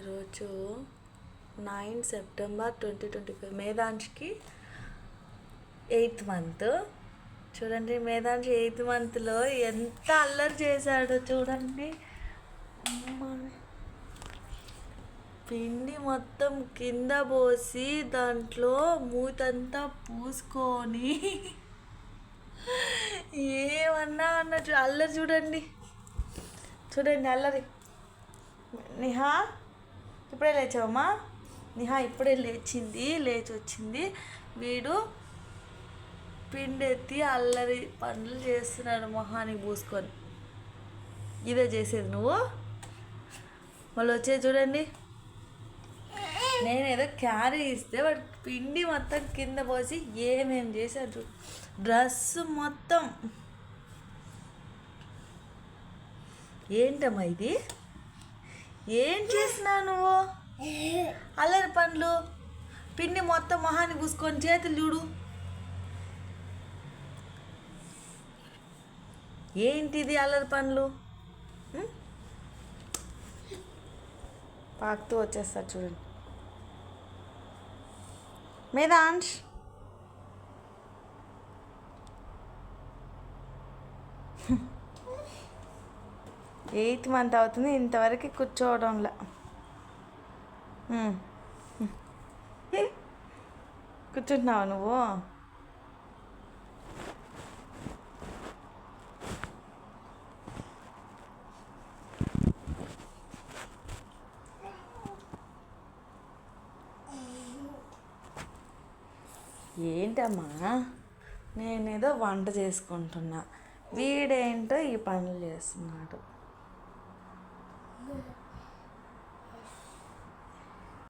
ఈరోజు 9 September 2025 మేధాంష్కి 8th month. చూడండి Medhansh 8th మంత్లో ఎంత అల్లరి చేశాడో చూడండి. పిండి మొత్తం కింద పోసి దాంట్లో మూతంతా పూసుకొని ఏమన్నా అన్నట్టు అల్లరి చూడండి అల్లరి. నిహా ఇప్పుడే లేచావమ్మా? నిహా ఇప్పుడే లేచి వచ్చింది. వీడు పిండెత్తి అల్లరి పనులు చేస్తున్నాడు మొహానికి పూసుకొని. ఇదే చేసేది నువ్వు? వాళ్ళు వచ్చేది చూడండి. నేనేదో క్యారీ ఇస్తే వాడు పిండి మొత్తం కింద పోసి ఏమేం చేశాడు. డ్రెస్సు మొత్తం. ఏంటమ్మా ఇది? ఏం చేసినావు నువ్వు? అల్లరి పనులు. పిండి మొత్తం మొహాన్ని పూసుకొని చేతులు చూడు. ఏంటిది అల్లరి పనులు? పాకుతూ వచ్చేస్తారు చూడండి. మేధాంష్ 8th మంత్ అవుతుంది, ఇంతవరకు కూర్చోవడంలా. కూర్చుంటున్నావా నువ్వు? ఏంటమ్మా? నేనేదో వంట చేసుకుంటున్నా, వీడేంటో ఈ పనులు చేస్తున్నాడు.